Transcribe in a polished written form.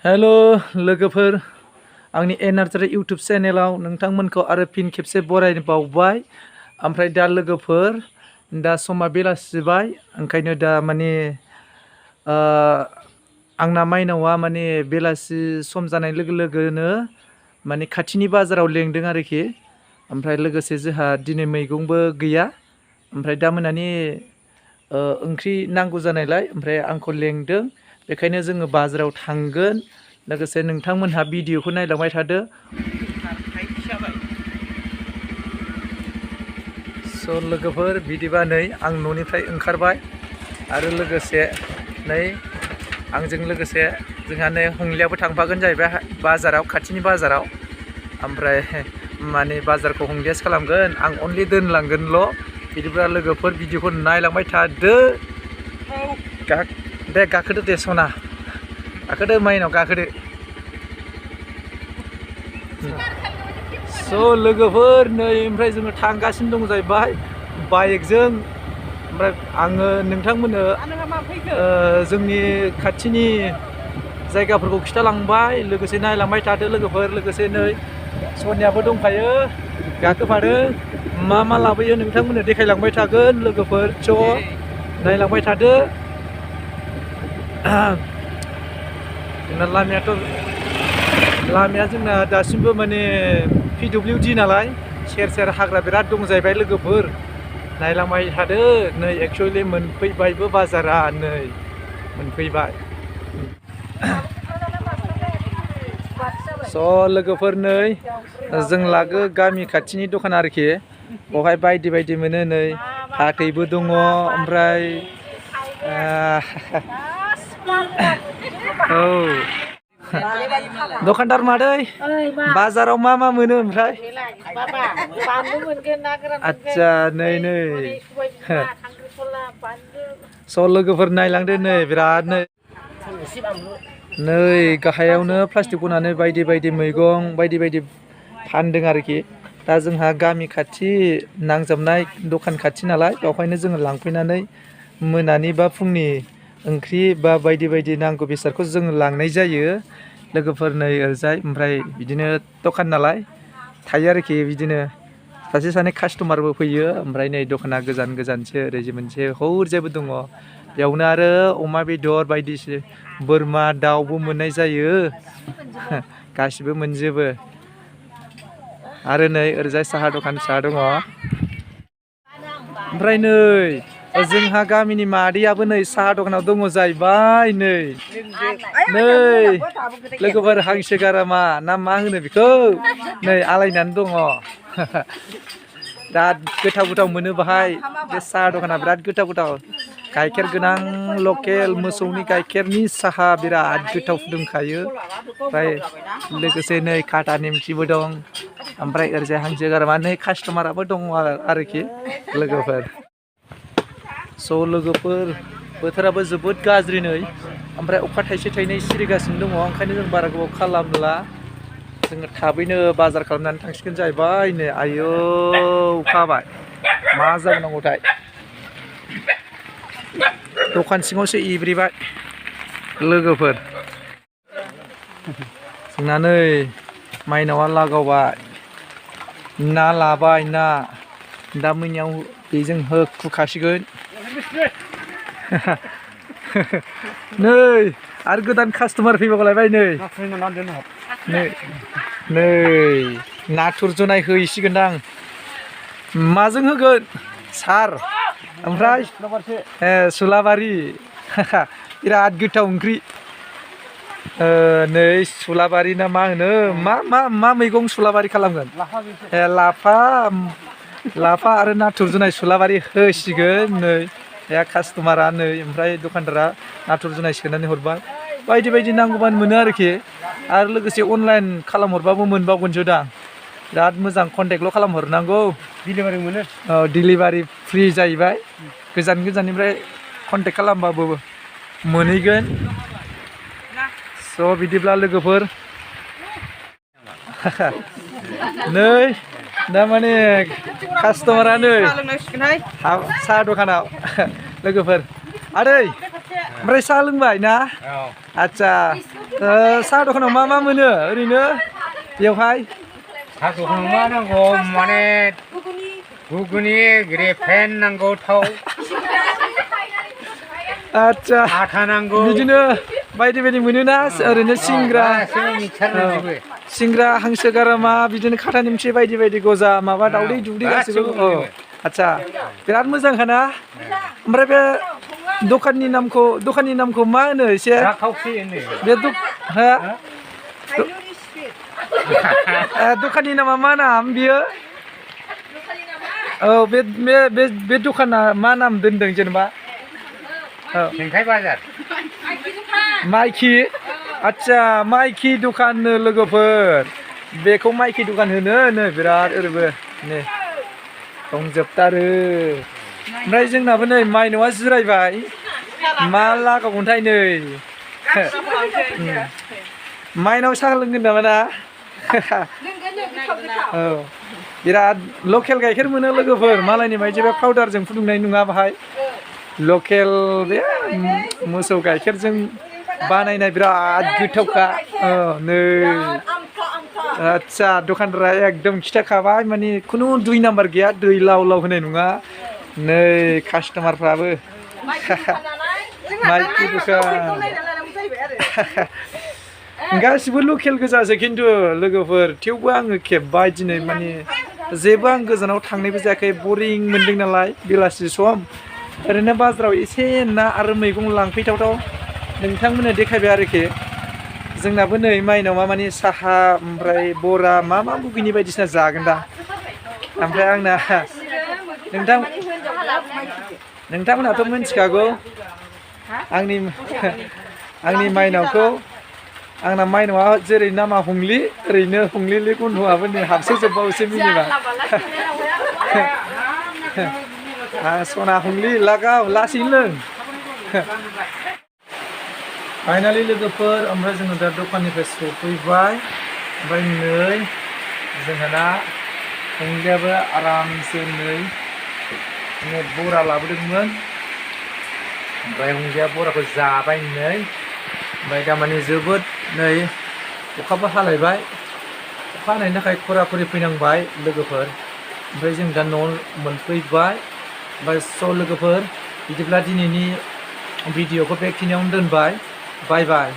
hello लोगोफोर आंनि एनार्जारि इउट्यूब चेनेलाव नोंथांमोनखौ आरो फिन खेबसे बरायनो बावबाय ओमफ्राय दा लोगोफोर दा समा बेलासिबाय ओंखायनो दा माने आंना माइनावा माने बेलासि सम जानाय लोगो लोगोनो माने खाथिनि बाजाराव लेंदों आरोखि ओमफ्राय लोगोसे जोंहा दिनै मैगंबो गैया ओमफ्राय दा मोनानि ओंख्रि नांगौ जानायलाय ओमफ्राय आंखौ लेंदों बेखायनो जोङो बाजाराव थांगोन लोगोसे नोंथांमोनहा भिडिअखौ नायलांबाय थादो स' लोगोफोर बिदिबा नै आं न'निफ्राय ओंखारबाय आरो लोगोसे नै आंजों लोगोसे जोंहा नै हंलियाबो थांफागोन जाहैबाय बाजाराव खाथिनि बाजाराव ओमफ्राय माने बाजारखौ हंलियासो खालामगोन आं अनलि दोनलांगोनल' बिदिब्ला लोगोफोर भिडिअखौ नायलांबाय थादो दे गाखोदो दे सना गाखोदो माइनाव गाखोदो स' लोगोफोर नै ओमफ्राय जोङो थांगासिनो दं जाहैबाय बाइकजों ओमफ्राय आङो नोंथांमोननो जोंनि खाथिनि जायगाफोरखौ खिथालांबाय लोगोसे नायलांबाय थादो लोगोफोर लोगोसे नै सनियाबो दंफायो गाखोफादों मा मा लाबोयो नोंथांमोननो देखायलांबाय थागोन लोगोफोर स' नायलांबाय थादो जोंना लामाया जोंना दासिमबो माने PWD नालाय सेर सेर हाग्रा बिराद दं जाहैबाय लोगोफोर नायलांबाय थादो नै एक्सुवेलि मोनफैबायबो बाजारा नै मोनफैबाय स' लोगोफोर नै जों लागो गामि खाथिनि दखान आरोखि बेवहाय बायदि बायदि मोनो नै फाथैबो दङ ओमफ्राय औ दखानदार मादै बाजाराव मा मा मोनो ओमफ्राय आदसा नै स' लोगोफोर नायलांदो नै बिराद नै गाहायावनो प्लास्टिक बनानै बायदि बायदि मैगं बायदि बायदि फानदों आरोखि दा जोंहा गामि खाथि नांजाबनाय दखान खाथि नालाय बेवहायनो जोङो लांफैनानै मोनानि बा फुंनि ओंख्रि बा बायदि बायदि नांगौ बेसादखौ जोङो लांनाय जायो लोगोफोर नै ओरैजाय ओमफ्राय बिदिनो दखान नालाय थायो आरोखि बिदिनो सासे सानै कास्टमारबो फैयो ओमफ्राय नै दखाना गोजान गोजानसो ओरै मोनसे हौरजायबो दङ बेयावनो आरो अमा बेदर बायदिसिना बोरमा दाउबो मोननाय जायो गासिबो मोनजोबो आरो नै ओरैजाय साहा दखान फिसा दङ ओमफ्राय नै जोंहा गामिनि मादैयाबो नै साहा दखानाव दङ जाहैबाय नै लोगोफोर हांसो गारामा ना मा होनो बेखौ नै आलायनानै दङ बिराद गोथाव गोथाव मोनो बाहाय बे साहा दखाना बिराद गोथाव गोथाव गाइखेर गोनां लकेल मोसौनि गाइखेरनि साहा बिराद गोथाव फुदुंखायो ओमफ्राय लोगोसे नै खाथा नेमखिबो दं ओमफ्राय ओरैजाय हांसो गारामा नै कास्टमाराबो दङ आरोखि लोगोफोर स' लोगोफोर बोथोराबो जोबोद गाज्रि नै ओमफ्राय अखा थाइसे थाइनै सिरिगासिनो दङ ओंखायनो जों बारा गोबाव खालामला जोङो थाबैनो बाजार खालामनानै थांसिगोन जाहैबाय नै आयौ अखा हाबाय मा जाबावनांगौथाय दखान सिङावसो एब्रेबाय लोगोफोर जोंना नै माइनावा लागावबाय ना लाबाय ना दा मोनायाव बेजों होखुखासिगोन नै आरो गोदान कास्टमार फैबावलायबाय नै नाथुर जुनाय हैसिगोनदां माजों होगोन सार ओमफ्राय सुलाबारि बिराद गोथाव ओंख्रि नै सुलाबारि ना मा होनो मा मैगं सुलाबारि खालामगोन लाफा आरो नाथुर जुनाय सुलाबारि होसिगोन नै कास्टमारा नै ओमफ्राय दखानदारा नाथुर जुनाय सोनानै हरबाय बायदि बायदि नांगौबानो मोनो आरोखि आरो लोगोसे अनलाइन खालामहरबाबो मोनबावगोनसो दां बिराद मोजां कन्टेक्टल' खालामहरनांगौ डिलिभारि मोनो औ डिलिभारि फ्रि जाहैबाय गोजान गोजाननिफ्राय कन्टेक्ट खालामबाबो मोनहैगोन स' बिदिब्ला लोगोफोर नै दा माने कास्टमारा नै साहा दखानाव लोगोफोर आदै ओमफ्राय साहा लोंबाय ना आदसा साहा दखानाव मा मा मोनो ओरैनो बेवहाय साहा दखानाव मा नांगौ माने घुगुनि रेफेन नांगौ थाव आदसा आथा नांगौ बिदिनो बायदि बायदि मोनोना ओरैनो सिंग्रा हांसो गारामा बिदिनो खाथा निमसि बायदि बायदि गजा माबा दावदै दुवदै गासैबो आदसा बिराद मोजांखाना ओमफ्राय बे दखाननि नामखौ मा होनो एसे बे दखाननि नामा मा नाम बियो औ बे दखाना मा नाम दोनदों जेनेबा बाजार माइखि आदसा माइखि दखान लोगोफोर बेखौ माइखि दखान होनो बिराद ओरैबो नै दंजोबथारो ओमफ्राय जोंनाबो नै माइनावआ जिरायबाय मा लागावगोनथाय नै माइनाव साहा लोंगोन नामा ना औ बिराद लकेल गाइखेर मोनो लोगोफोर मालायनि बायदि बे पाउडारजों फुदुंनाय नङा बाहाय लकेल बे मोसौ गाइखेरजों बानायनाय बिराद गोथावखा नै आदसा दखानदारा एकदम खिथाखाबाय माने खुनु 2 नाम्बार गैया दै लाव लाव होनाय नङा नै कास्टमारफ्राबो माइखि दखान गासिबो लकेल गोजासो खिन्थु लोगोफोर थेवबो आङो खेबबाय दिनै माने जेबो आं गोजानाव थांनायबो जायाखै बरिं मोनदों नालाय बेलासि सम ओरैनो बाजाराव एसे ना आरो मैगं लांफैथावथाव नोंथांमोननो देखायबाय आरोखि जोंनाबो नै माइनावआ माने साहा ओमफ्राय बरा मा बुगिनि बायदिसिना जागोन दा ओमफ्राय आंना नोंथांमोनाथ' मिथिखागौ आंनि माइनावखौ आंना माइनावआ जेरै नामा हंलि ओरैनो हंलिलि गुन्धुआबो नै हाबसोजोबबावसो मिनिबा सना हंलि लागाव लासैनो लों फाइनालि लोगोफोर ओमफ्राय जोङो दा दखाननिफ्राय सफैबाय ओमफ्राय नै जोंहाना हंलियाबो आरामसे नै बरा लाबोदोंमोन ओमफ्राय हंलिया बराखौ जाबाय नै ओमफ्राय दामाने जोबोद नै अखाबो हालायबाय अखा हानायनि थाखाय खरा खरि फैनांबाय लोगोफोर ओमफ्राय जों दा न'आव मोनफैबाय ओमफ्राय स' लोगोफोर बिदिब्ला दिनैनि भिडिअखौ बेखिनियावनो दोनबाय बाय बाय